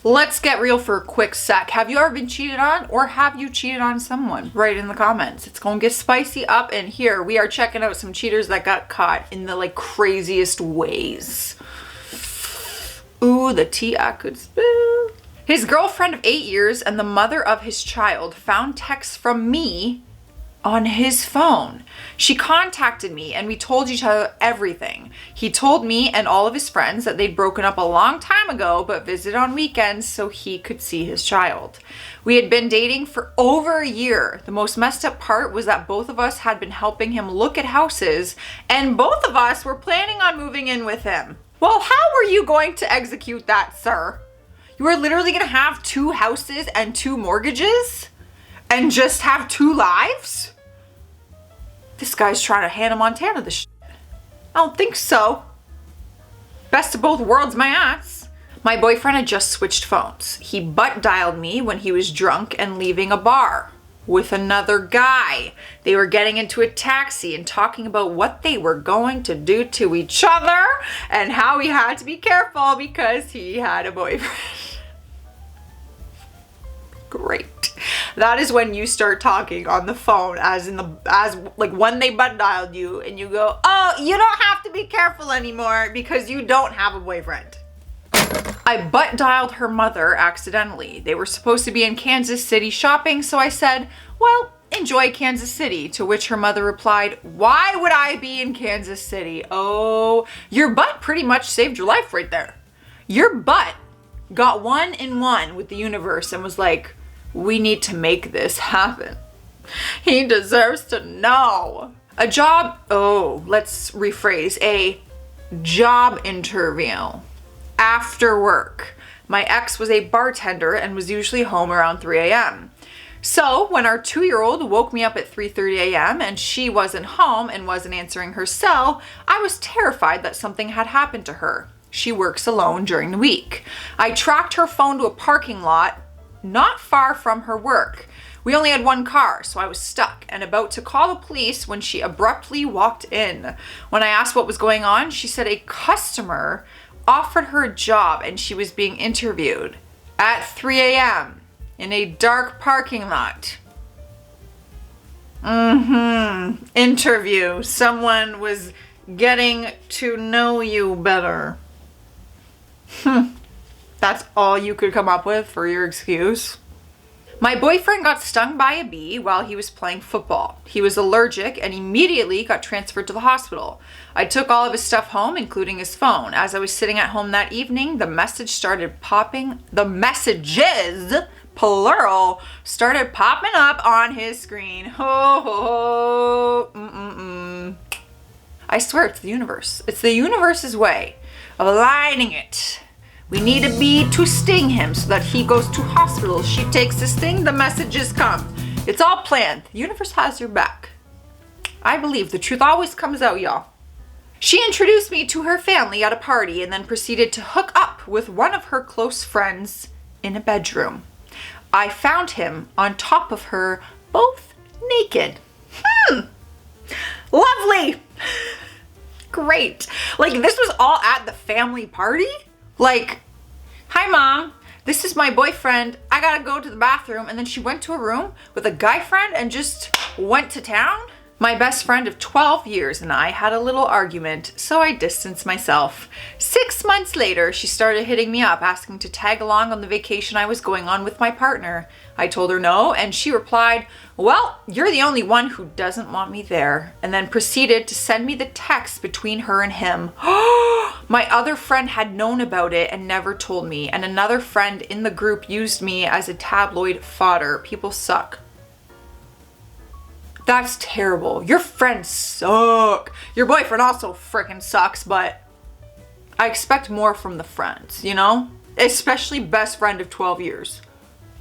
Let's get real for a quick sec. Have you ever been cheated on, or have you cheated on someone? Write in the comments. It's gonna get spicy up in here. We are checking out some cheaters that got caught in the craziest ways. Ooh, the tea I could spill. His girlfriend of 8 years and the mother of his child found texts from me on his phone. She contacted me and we told each other everything. He told me and all of his friends that they'd broken up a long time ago but visited on weekends so he could see his child. We had been dating for over a year. The most messed up part was that both of us had been helping him look at houses and both of us were planning on moving in with him. Well, how were you going to execute that, sir? You were literally gonna have 2 houses and 2 mortgages and just have 2 lives? This guy's trying to Hannah Montana this shit. I don't think so. Best of both worlds, my ass. My boyfriend had just switched phones. He butt dialed me when he was drunk and leaving a bar with another guy. They were getting into a taxi and talking about what they were going to do to each other and how he had to be careful because he had a boyfriend. Great. That is when you start talking on the phone as when they butt dialed you and you go, oh, you don't have to be careful anymore because you don't have a boyfriend. I butt dialed her mother accidentally. They were supposed to be in Kansas City shopping, so I said, well, enjoy Kansas City, to which her mother replied, why would I be in Kansas City? Oh, your butt pretty much saved your life right there. Your butt got 1-in-1 with the universe and was like, we need to make this happen. He deserves to know. A job job interview after work. My ex was a bartender and was usually home around 3 a.m. So when our 2-year-old woke me up at 3:30 a.m. and she wasn't home and wasn't answering her cell, I was terrified that something had happened to her. She works alone during the week. I tracked her phone to a parking lot not far from her work. We only had 1 car, so I was stuck and about to call the police when she abruptly walked in. When I asked what was going on, she said a customer offered her a job and she was being interviewed at 3 a.m. in a dark parking lot. Interview. Someone was getting to know you better. That's all you could come up with for your excuse? My boyfriend got stung by a bee while he was playing football. He was allergic and immediately got transferred to the hospital. I took all of his stuff home, including his phone. As I was sitting at home that evening, the messages, plural, started popping up on his screen. I swear it's the universe. It's the universe's way of aligning it. We need a bee to sting him so that he goes to hospital. She takes this thing, the messages come. It's all planned. The universe has your back. I believe the truth always comes out, y'all. She introduced me to her family at a party and then proceeded to hook up with one of her close friends in a bedroom. I found him on top of her, both naked. Lovely. Great. This was all at the family party? Hi mom, this is my boyfriend. I gotta go to the bathroom. And then she went to a room with a guy friend and just went to town? My best friend of 12 years and I had a little argument, so I distanced myself. 6 months later, she started hitting me up, asking to tag along on the vacation I was going on with my partner. I told her no, and she replied, well, you're the only one who doesn't want me there, and then proceeded to send me the text between her and him. My other friend had known about it and never told me, and another friend in the group used me as a tabloid fodder. People suck. That's terrible. Your friends suck. Your boyfriend also freaking sucks, but I expect more from the friends, you know? Especially best friend of 12 years.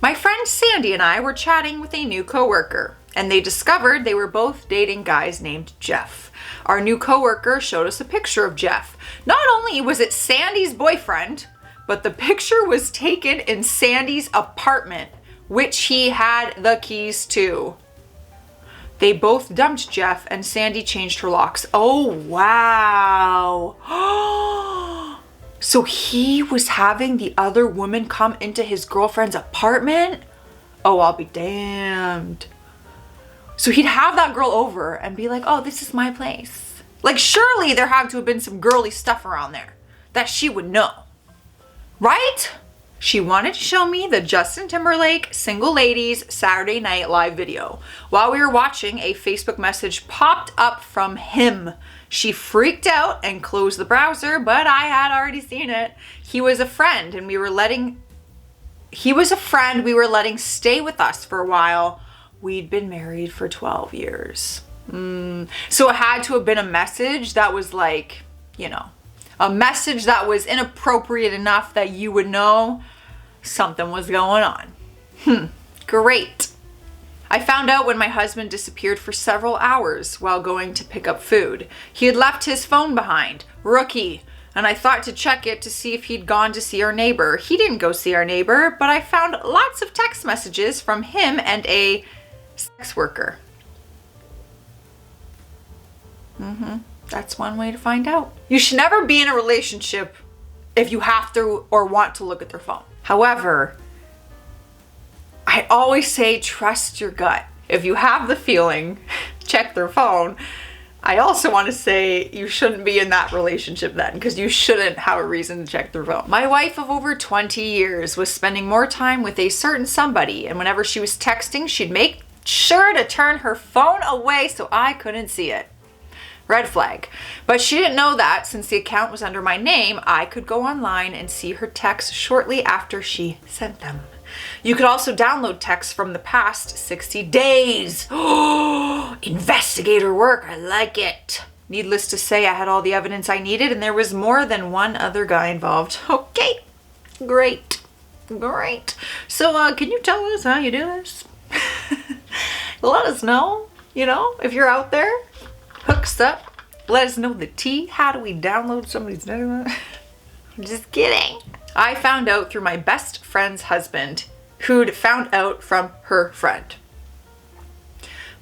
My friend Sandy and I were chatting with a new coworker, and they discovered they were both dating guys named Jeff. Our new coworker showed us a picture of Jeff. Not only was it Sandy's boyfriend, but the picture was taken in Sandy's apartment, which he had the keys to. They both dumped Jeff and Sandy changed her locks. Oh, wow. So he was having the other woman come into his girlfriend's apartment? Oh, I'll be damned. So he'd have that girl over and be like, oh, this is my place. Like, surely there had to have been some girly stuff around there that she would know, right? She wanted to show me the Justin Timberlake Single Ladies Saturday Night Live video. While we were watching, a Facebook message popped up from him. She freaked out and closed the browser, but I had already seen it. He was a friend we were letting stay with us for a while. We'd been married for 12 years. So it had to have been a message that was like, you know, a message that was inappropriate enough that you would know something was going on. Great. I found out when my husband disappeared for several hours while going to pick up food. He had left his phone behind. Rookie. And I thought to check it to see if he'd gone to see our neighbor. He didn't go see our neighbor, but I found lots of text messages from him and a sex worker. That's one way to find out. You should never be in a relationship if you have to or want to look at their phone. However, I always say trust your gut. If you have the feeling, check their phone. I also want to say you shouldn't be in that relationship then, because you shouldn't have a reason to check their phone. My wife of over 20 years was spending more time with a certain somebody, and whenever she was texting, she'd make sure to turn her phone away so I couldn't see it. Red flag. But she didn't know that since the account was under my name, I could go online and see her texts shortly after she sent them. You could also download texts from the past 60 days. Oh, investigator work. I like it. Needless to say, I had all the evidence I needed and there was more than one other guy involved. Okay, great. So can you tell us how you do this? Let us know, you know, if you're out there. Hooks up. Let us know the tea. How do we download somebody's name? I'm just kidding. I found out through my best friend's husband, who'd found out from her friend.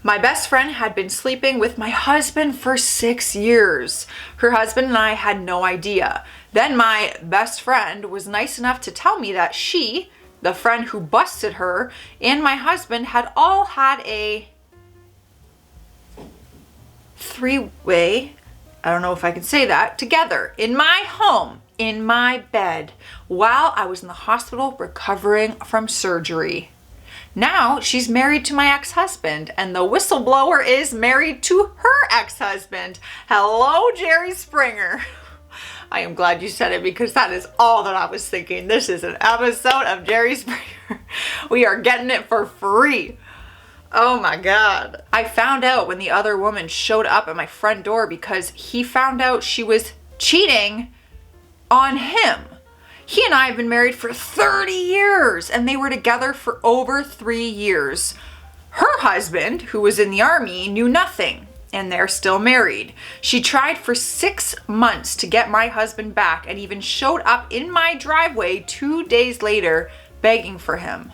My best friend had been sleeping with my husband for 6 years. Her husband and I had no idea. Then my best friend was nice enough to tell me that she, the friend who busted her, and my husband had all had a three-way, I don't know if I can say that, together in my home, in my bed, while I was in the hospital recovering from surgery. Now she's married to my ex-husband and the whistleblower is married to her ex-husband. Hello, Jerry Springer. I am glad you said it because that is all that I was thinking. This is an episode of Jerry Springer. We are getting it for free. Oh my God. I found out when the other woman showed up at my front door because he found out she was cheating on him. He and I have been married for 30 years and they were together for over 3 years. Her husband, who was in the army, knew nothing and they're still married. She tried for 6 months to get my husband back and even showed up in my driveway 2 days later begging for him.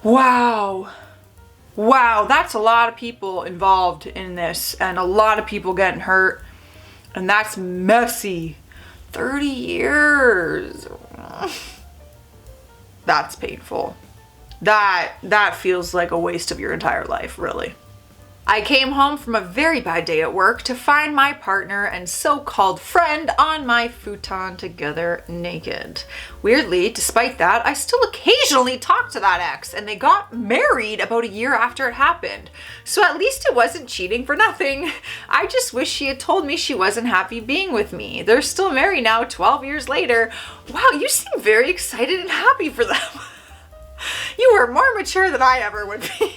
Wow, that's a lot of people involved in this and a lot of people getting hurt and that's messy. 30 years. That's painful. That feels like a waste of your entire life, really. I came home from a very bad day at work to find my partner and so-called friend on my futon together naked. Weirdly, despite that, I still occasionally talk to that ex and they got married about a year after it happened. So at least it wasn't cheating for nothing. I just wish she had told me she wasn't happy being with me. They're still married now 12 years later. Wow, you seem very excited and happy for them. You were more mature than I ever would be.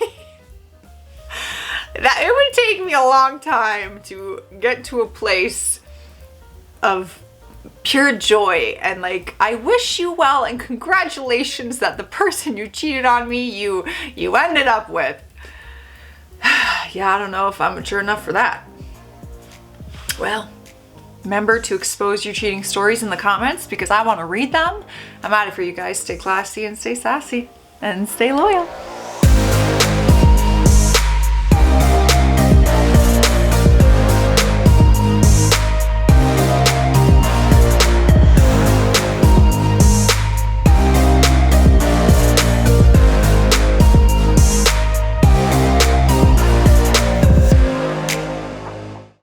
That it would take me a long time to get to a place of pure joy and like, I wish you well and congratulations that the person you cheated on me, you ended up with. Yeah, I don't know if I'm mature enough for that. Well, remember to expose your cheating stories in the comments because I want to read them. I'm out of here, you guys. Stay classy and stay sassy and stay loyal.